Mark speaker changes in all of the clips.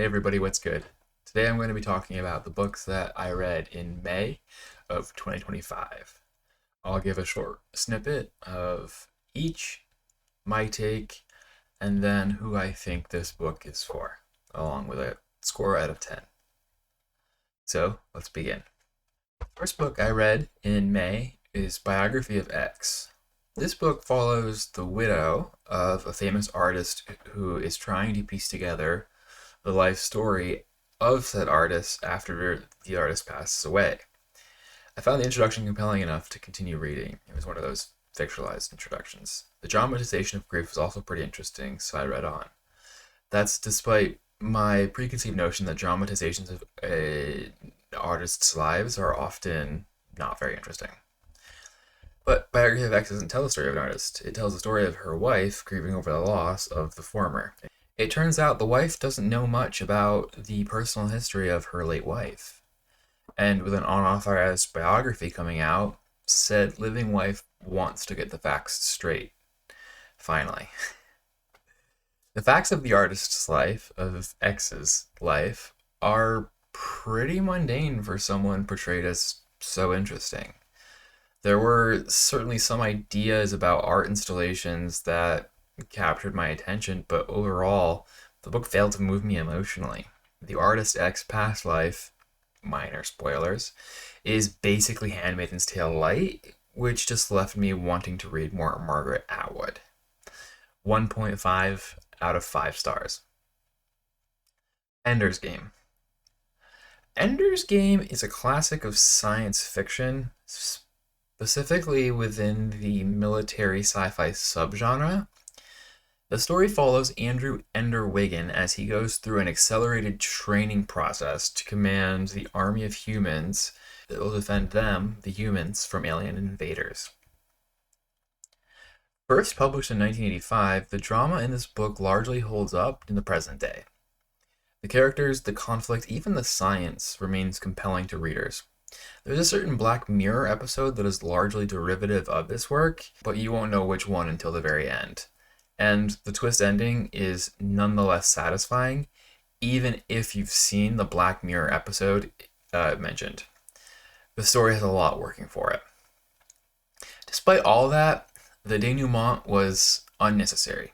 Speaker 1: Hey everybody, what's good? Today I'm going to be talking about the books that I read in May of 2025. I'll give a short snippet of each, my take, and then who I think this book is for, along with a score out of 10. So, let's begin. The first book I read in May is Biography of X. This book follows the widow of a famous artist who is trying to piece together the life story of said artist after the artist passes away. I found the introduction compelling enough to continue reading. It was one of those fictionalized introductions. The dramatization of grief was also pretty interesting, so I read on. That's despite my preconceived notion that dramatizations of artists' lives are often not very interesting. But Biography of X doesn't tell the story of an artist. It tells the story of her wife grieving over the loss of the former. It turns out the wife doesn't know much about the personal history of her late wife. And with an unauthorized biography coming out, said living wife wants to get the facts straight. Finally. The facts of the artist's life, of X's life, are pretty mundane for someone portrayed as so interesting. There were certainly some ideas about art installations that captured my attention, but overall, the book failed to move me emotionally. The artist X's past life, minor spoilers, is basically Handmaid's Tale light, which just left me wanting to read more Margaret Atwood. 1.5 out of 5 stars. Ender's Game. Ender's Game is a classic of science fiction, specifically within the military sci-fi subgenre. The story follows Andrew Ender Wiggin as he goes through an accelerated training process to command the army of humans that will defend them, the humans, from alien invaders. First published in 1985, the drama in this book largely holds up in the present day. The characters, the conflict, even the science remains compelling to readers. There's a certain Black Mirror episode that is largely derivative of this work, but you won't know which one until the very end. And the twist ending is nonetheless satisfying, even if you've seen the Black Mirror episode mentioned. The story has a lot working for it. Despite all that, the denouement was unnecessary.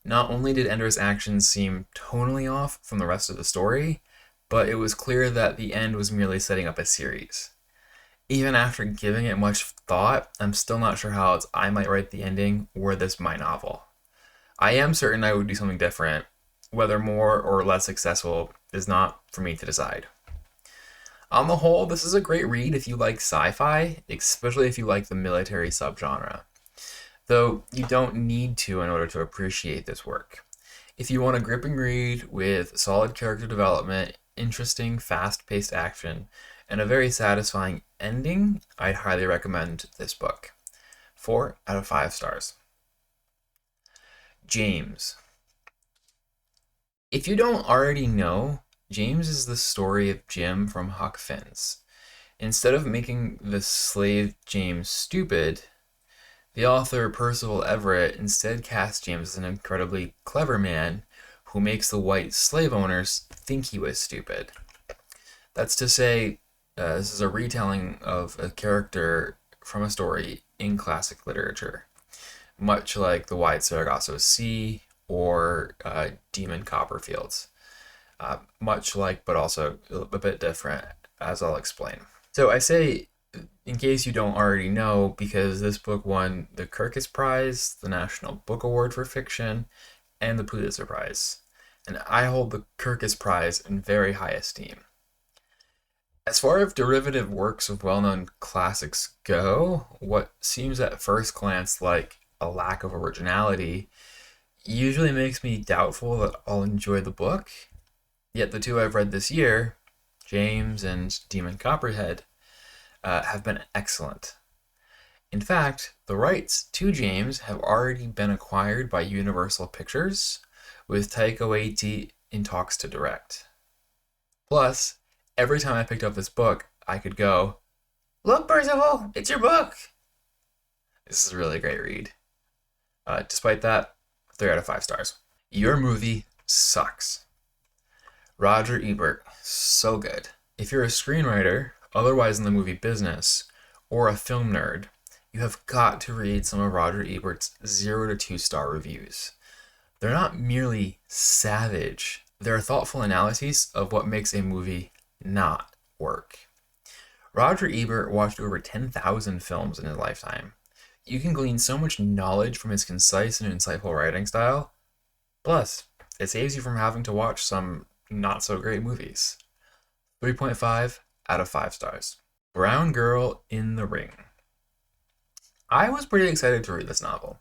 Speaker 1: Not only did Ender's actions seem tonally off from the rest of the story, but it was clear that the end was merely setting up a series. Even after giving it much thought, I'm still not sure how else I might write the ending were this my novel. I am certain I would do something different. Whether more or less successful is not for me to decide. On the whole, this is a great read if you like sci-fi, especially if you like the military subgenre. Though you don't need to in order to appreciate this work. If you want a gripping read with solid character development, interesting, fast-paced action, and a very satisfying ending, I'd highly recommend this book. 4 out of 5 stars. James. If you don't already know, James is the story of Jim from Huck Finn's. Instead of making the slave James stupid, the author Percival Everett instead cast James as an incredibly clever man who makes the white slave owners think he was stupid. That's to say, this is a retelling of a character from a story in classic literature, much like The Wide Sargasso Sea or Demon Copperfields. Much like, but also a bit different, as I'll explain. So I say, in case you don't already know, because this book won the Kirkus Prize, the National Book Award for Fiction, and the Pulitzer Prize. And I hold the Kirkus Prize in very high esteem. As far as derivative works of well-known classics go, what seems at first glance like a lack of originality usually makes me doubtful that I'll enjoy the book. Yet the two I've read this year, James and Demon Copperhead, have been excellent. In fact, the rights to James have already been acquired by Universal Pictures, with Taika Waititi in talks to direct. Plus, every time I picked up this book, I could go, "Look, Percival, it's your book!" This is a really great read. Despite that, 3 out of 5 stars. Your movie sucks. Roger Ebert, so good. If you're a screenwriter, otherwise in the movie business, or a film nerd, you have got to read some of Roger Ebert's 0 to 2-star reviews. They're not merely savage, they're thoughtful analyses of what makes a movie not work. Roger Ebert watched over 10,000 films in his lifetime. You can glean so much knowledge from his concise and insightful writing style. Plus, it saves you from having to watch some not so great movies. 3.5 out of 5 stars. Brown Girl in the Ring. I was pretty excited to read this novel.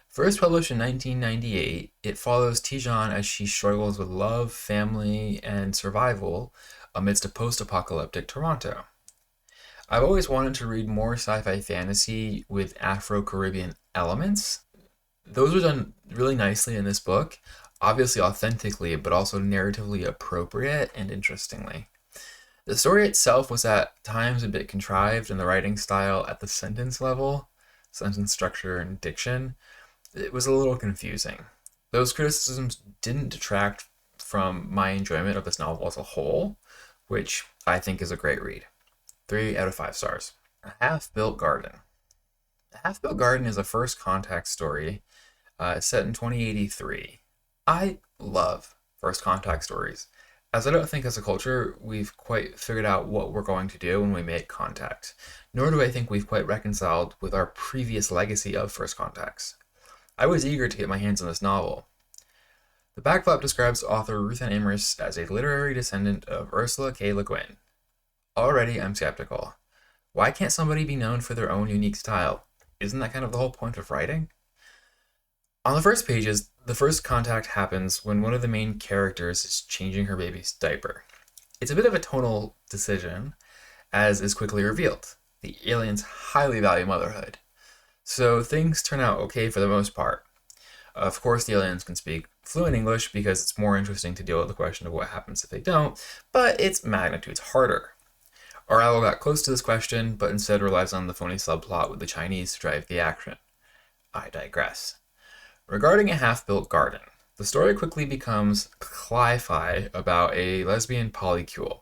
Speaker 1: First published in 1998, it follows Didion as she struggles with love, family, and survival amidst a post-apocalyptic Toronto. I've always wanted to read more sci-fi fantasy with Afro-Caribbean elements. Those were done really nicely in this book, obviously authentically, but also narratively appropriate and interestingly. The story itself was at times a bit contrived in the writing style at the sentence level, sentence structure and diction. It was a little confusing. Those criticisms didn't detract from my enjoyment of this novel as a whole, which I think is a great read. 3 out of 5 stars. A Half-Built Garden. A Half-Built Garden is a first contact story set in 2083. I love first contact stories, as I don't think as a culture we've quite figured out what we're going to do when we make contact, nor do I think we've quite reconciled with our previous legacy of first contacts. I was eager to get my hands on this novel. The backflap describes author Ruthanna Emrys as a literary descendant of Ursula K. Le Guin. Already, I'm skeptical. Why can't somebody be known for their own unique style? Isn't that kind of the whole point of writing? On the first pages, the first contact happens when one of the main characters is changing her baby's diaper. It's a bit of a tonal decision, as is quickly revealed. The aliens highly value motherhood. So things turn out okay for the most part. Of course, the aliens can speak fluent English because it's more interesting to deal with the question of what happens if they don't, but it's magnitudes harder. Our owl got close to this question, but instead relies on the phony subplot with the Chinese to drive the action. I digress. Regarding A Half-Built Garden, the story quickly becomes cli-fi about a lesbian polycule.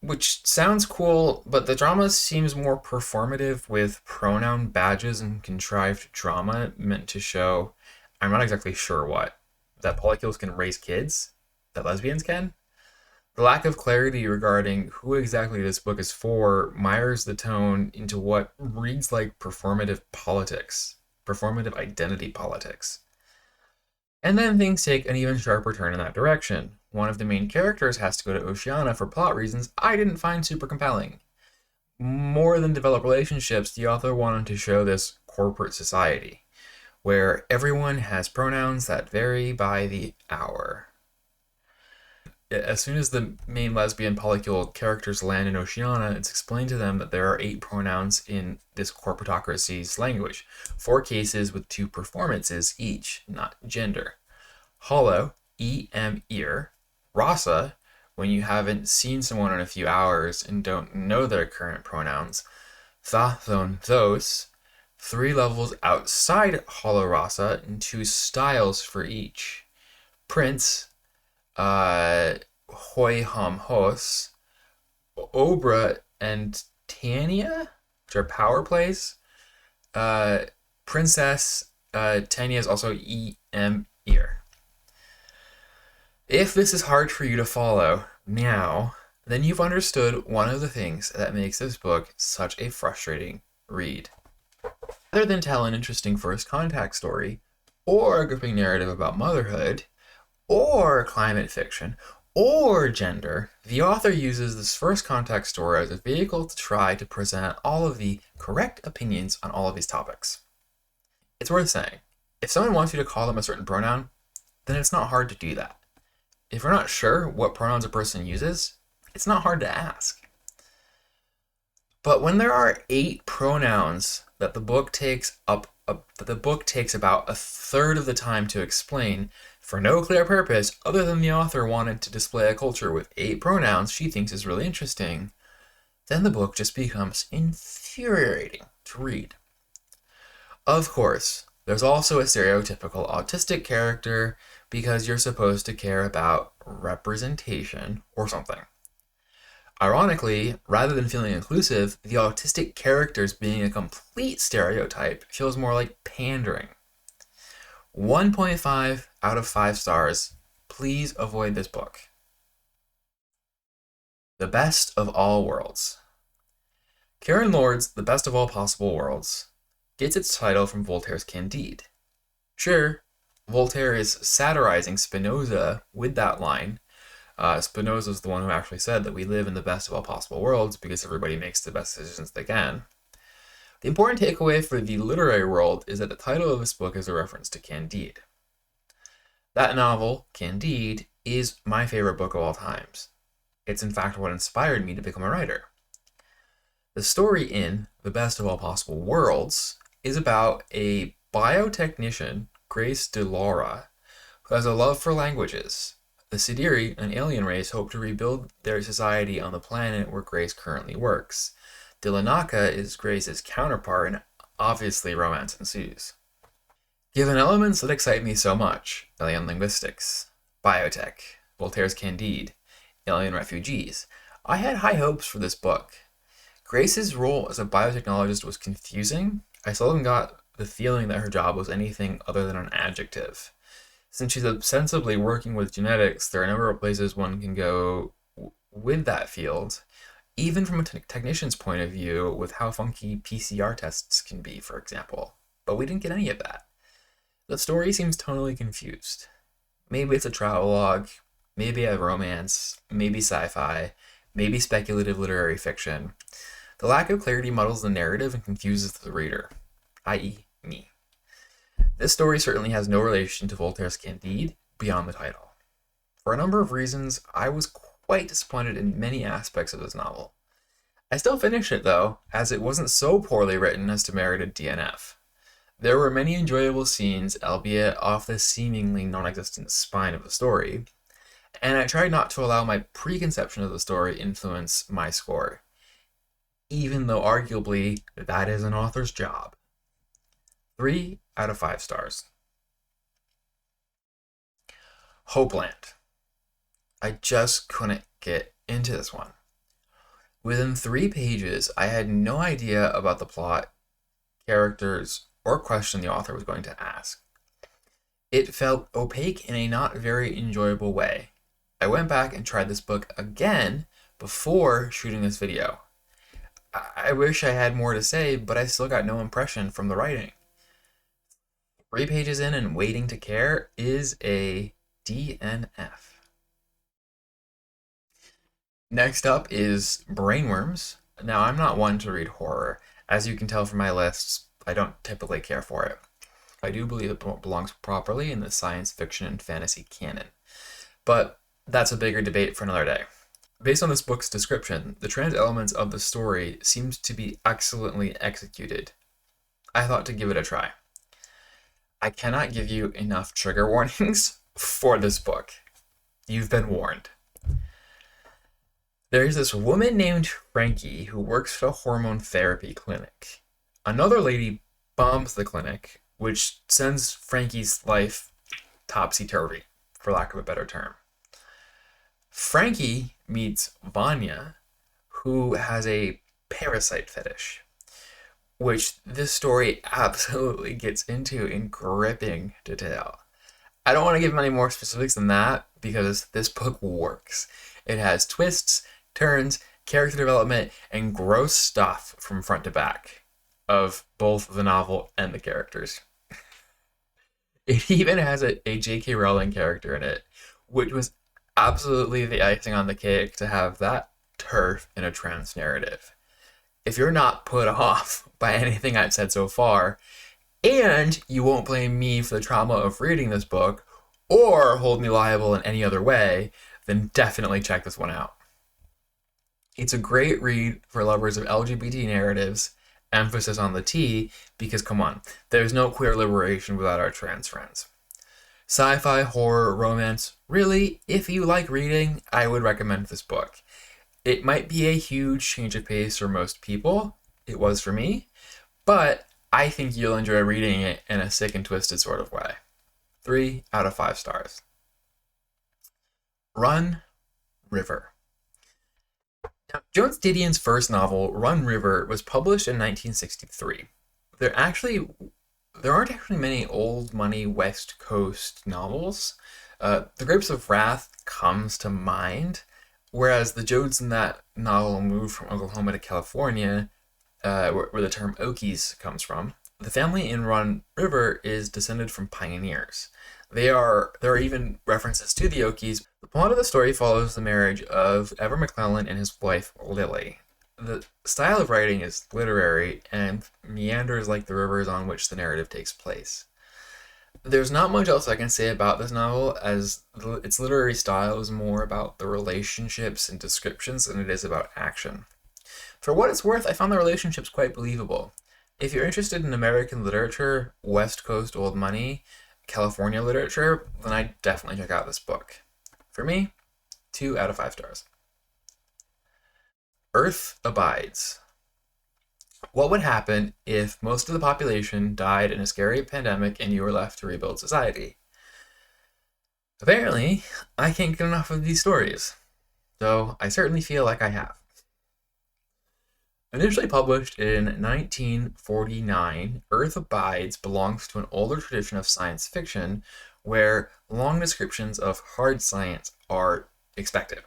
Speaker 1: Which sounds cool, but the drama seems more performative with pronoun badges and contrived drama meant to show, I'm not exactly sure what, that polycules can raise kids? That lesbians can? The lack of clarity regarding who exactly this book is for mires the tone into what reads like performative politics, performative identity politics. And then things take an even sharper turn in that direction. One of the main characters has to go to Oceania for plot reasons I didn't find super compelling. More than develop relationships, the author wanted to show this corporate society, where everyone has pronouns that vary by the hour. As soon as the main lesbian polycule characters land in Oceania, it's explained to them that there are 8 pronouns in this corporatocracy's language, 4 cases with 2 performances each, not gender. Hollow, ear, rasa, when you haven't seen someone in a few hours and don't know their current pronouns, those, 3 levels outside hollow rasa and 2 styles for each. Prince, hoi hum hos, obra and Tania, which are power plays. Princess, Tania is also ear. If this is hard for you to follow, meow, then you've understood one of the things that makes this book such a frustrating read. Rather than tell an interesting first contact story, or a gripping narrative about motherhood, or climate fiction, or gender, the author uses this first contact story as a vehicle to try to present all of the correct opinions on all of these topics. It's worth saying, if someone wants you to call them a certain pronoun, then it's not hard to do that. If we're not sure what pronouns a person uses, it's not hard to ask. But when there are 8 pronouns that the book takes about a third of the time to explain, for no clear purpose other than the author wanted to display a culture with 8 pronouns she thinks is really interesting, then the book just becomes infuriating to read. Of course, there's also a stereotypical autistic character because you're supposed to care about representation or something. Ironically, rather than feeling inclusive, the autistic characters being a complete stereotype feels more like pandering. 1.5 out of 5 stars. Please avoid this book. The Best of All Worlds. Karen Lord's The Best of All Possible Worlds gets its title from Voltaire's Candide. Sure, Voltaire is satirizing Spinoza with that line. Spinoza is the one who actually said that we live in the best of all possible worlds because everybody makes the best decisions they can. The important takeaway for the literary world is that the title of this book is a reference to Candide. That novel, Candide, is my favorite book of all times. It's in fact what inspired me to become a writer. The story in The Best of All Possible Worlds is about a biotechnician, Grace de Laura, who has a love for languages. The Sidiri, an alien race, hope to rebuild their society on the planet where Grace currently works. Dilanaka is Grace's counterpart, and obviously romance ensues. Given elements that excite me so much, alien linguistics, biotech, Voltaire's Candide, alien refugees, I had high hopes for this book. Grace's role as a biotechnologist was confusing. I seldom got the feeling that her job was anything other than an adjective. Since she's ostensibly working with genetics, there are a number of places one can go with that field, even from a technician's point of view, with how funky PCR tests can be, for example. But we didn't get any of that. The story seems tonally confused. Maybe it's a travelogue, maybe a romance, maybe sci-fi, maybe speculative literary fiction. The lack of clarity muddles the narrative and confuses the reader, i.e. me. This story certainly has no relation to Voltaire's Candide beyond the title. For a number of reasons, I was quite disappointed in many aspects of this novel. I still finished it though, as it wasn't so poorly written as to merit a DNF. There were many enjoyable scenes, albeit off the seemingly non-existent spine of the story, and I tried not to allow my preconception of the story influence my score, even though arguably that is an author's job. 3 out of 5 stars. Hopeland. I just couldn't get into this one. Within 3 pages, I had no idea about the plot, characters, or question the author was going to ask. It felt opaque in a not very enjoyable way. I went back and tried this book again before shooting this video. I wish I had more to say, but I still got no impression from the writing. 3 pages in and waiting to care is a DNF. Next up is Brainwyrms. Now, I'm not one to read horror. As you can tell from my lists, I don't typically care for it. I do believe it belongs properly in the science fiction and fantasy canon. But that's a bigger debate for another day. Based on this book's description, the trans elements of the story seems to be excellently executed. I thought to give it a try. I cannot give you enough trigger warnings for this book. You've been warned. There's this woman named Frankie who works at a hormone therapy clinic. Another lady bombs the clinic, which sends Frankie's life topsy-turvy, for lack of a better term. Frankie meets Vanya, who has a parasite fetish, which this story absolutely gets into in gripping detail. I don't want to give any more specifics than that because this book works. It has twists, turns, character development, and gross stuff from front to back of both the novel and the characters. It even has a J.K. Rowling character in it, which was absolutely the icing on the cake to have that turf in a trans narrative. If you're not put off by anything I've said so far, and you won't blame me for the trauma of reading this book, or hold me liable in any other way, then definitely check this one out. It's a great read for lovers of LGBT narratives, emphasis on the T, because come on, there's no queer liberation without our trans friends. Sci-fi, horror, romance, really, if you like reading, I would recommend this book. It might be a huge change of pace for most people, it was for me, but I think you'll enjoy reading it in a sick and twisted sort of way. 3 out of 5 stars. Run River. Now, Joan Didion's first novel, Run River, was published in 1963. There aren't actually many old money West Coast novels. The Grapes of Wrath comes to mind, whereas the Joans in that novel moved from Oklahoma to California, where the term Okies comes from. The family in Run River is descended from pioneers. There are even references to the Okies. The plot of the story follows the marriage of Everett McClellan and his wife Lily. The style of writing is literary and meanders like the rivers on which the narrative takes place. There's not much else I can say about this novel, as its literary style is more about the relationships and descriptions than it is about action. For what it's worth, I found the relationships quite believable. If you're interested in American literature, West Coast old money, California literature, then I'd definitely check out this book. For me, 2 out of 5 stars. Earth Abides. What would happen if most of the population died in a scary pandemic and you were left to rebuild society? Apparently, I can't get enough of these stories, though I certainly feel like I have. Initially published in 1949, Earth Abides belongs to an older tradition of science fiction where long descriptions of hard science are expected.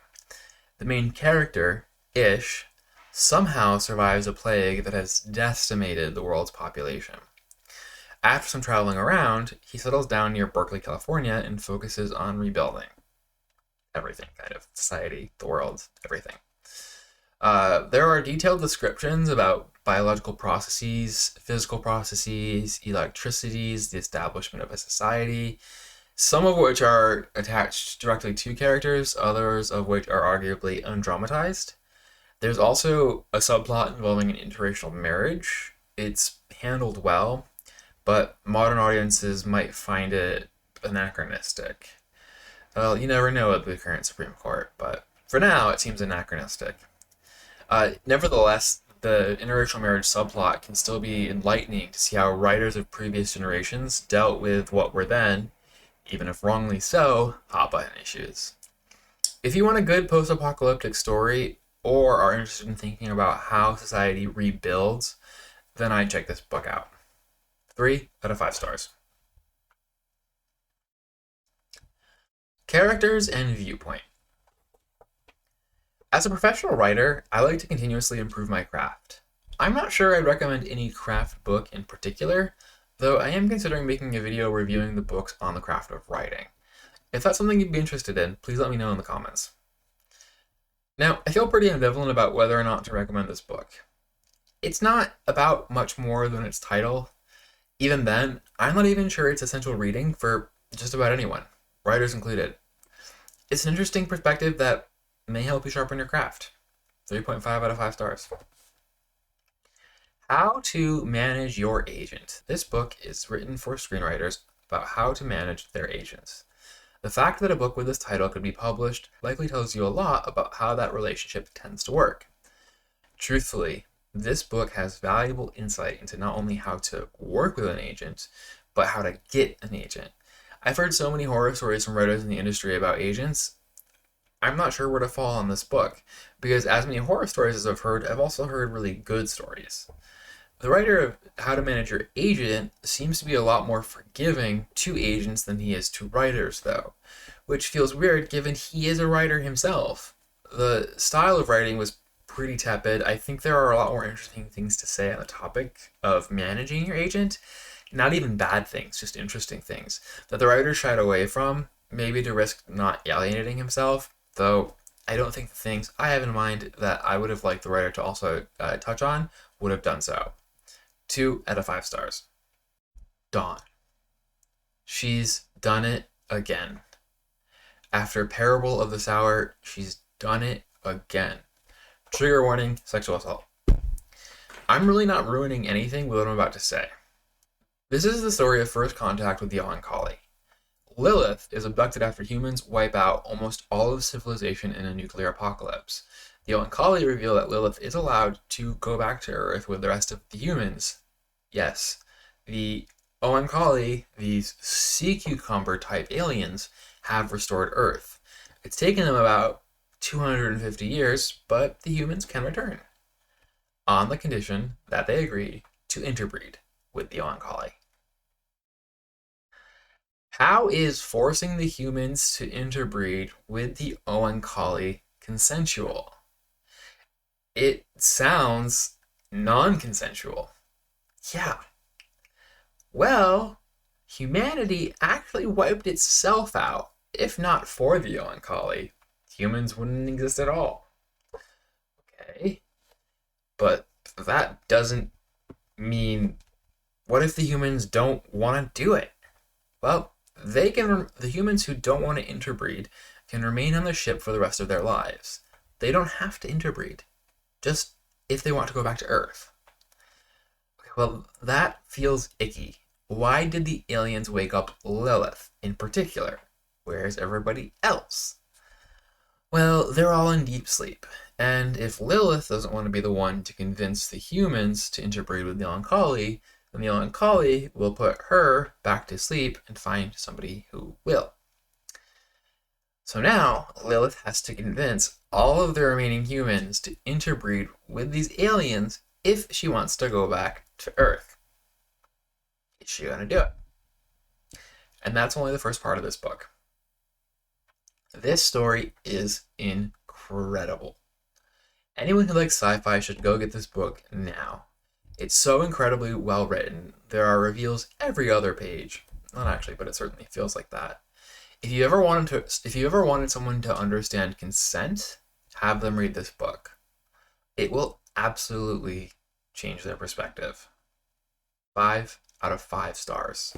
Speaker 1: The main character, Ish, somehow survives a plague that has decimated the world's population. After some traveling around, he settles down near Berkeley, California, and focuses on rebuilding everything, kind of society, the world, everything. There are detailed descriptions about biological processes, physical processes, electricities, the establishment of a society, some of which are attached directly to characters, others of which are arguably undramatized. There's also a subplot involving an interracial marriage. It's handled well, but modern audiences might find it anachronistic. Well, you never know with the current Supreme Court, but for now it seems anachronistic. Nevertheless, the interracial marriage subplot can still be enlightening to see how writers of previous generations dealt with what were then, even if wrongly so, hot-button issues. If you want a good post-apocalyptic story, or are interested in thinking about how society rebuilds, then I'd check this book out. 3 out of 5 stars. Characters and Viewpoint. As a professional writer, I like to continuously improve my craft. I'm not sure I'd recommend any craft book in particular, though I am considering making a video reviewing the books on the craft of writing. If that's something you'd be interested in, please let me know in the comments. Now, I feel pretty ambivalent about whether or not to recommend this book. It's not about much more than its title. Even then, I'm not even sure it's essential reading for just about anyone, writers included. It's an interesting perspective that may help you sharpen your craft. 3.5 out of 5 stars. How to Manage Your Agent. This book is written for screenwriters about how to manage their agents. The fact that a book with this title could be published likely tells you a lot about how that relationship tends to work. Truthfully, this book has valuable insight into not only how to work with an agent, but how to get an agent. I've heard so many horror stories from writers in the industry about agents. I'm not sure where to fall on this book, because as many horror stories as I've heard, I've also heard really good stories. The writer of How to Manage Your Agent seems to be a lot more forgiving to agents than he is to writers, though, which feels weird given he is a writer himself. The style of writing was pretty tepid. I think there are a lot more interesting things to say on the topic of managing your agent. Not even bad things, just interesting things that the writer shied away from, maybe to risk not alienating himself. Though I don't think the things I have in mind that I would have liked the writer to also touch on would have done so. 2 out of 5 stars. Dawn. She's done it again. After Parable of the Sour, she's done it again. Trigger warning, sexual assault. I'm really not ruining anything with what I'm about to say. This is the story of first contact with the Oankali. Lilith is abducted after humans wipe out almost all of civilization in a nuclear apocalypse. The Oankali reveal that Lilith is allowed to go back to Earth with the rest of the humans. Yes, the Oankali, these sea cucumber type aliens, have restored Earth. It's taken them about 250 years, but the humans can return on the condition that they agree to interbreed with the Oankali. How is forcing the humans to interbreed with the Oankali consensual? It sounds non-consensual. Yeah. Well, humanity actually wiped itself out. If not for the Oankali, humans wouldn't exist at all. Okay. But that doesn't mean, what if the humans don't want to do it? Well, the humans who don't want to interbreed can remain on the ship for the rest of their lives. They don't have to interbreed, just if they want to go back to Earth. Okay, well, that feels icky. Why did the aliens wake up Lilith in particular? Where's everybody else? Well, they're all in deep sleep, and if Lilith doesn't want to be the one to convince the humans to interbreed with the Oankali, then the Oankali will put her back to sleep and find somebody who will. So now, Lilith has to convince all of the remaining humans to interbreed with these aliens if she wants to go back to Earth. Is she going to do it? And that's only the first part of this book. This story is incredible. Anyone who likes sci-fi should go get this book now. It's so incredibly well written. There are reveals every other page. Not actually, but it certainly feels like that. If you ever wanted someone to understand consent, have them read this book. It will absolutely change their perspective. 5 out of 5 stars.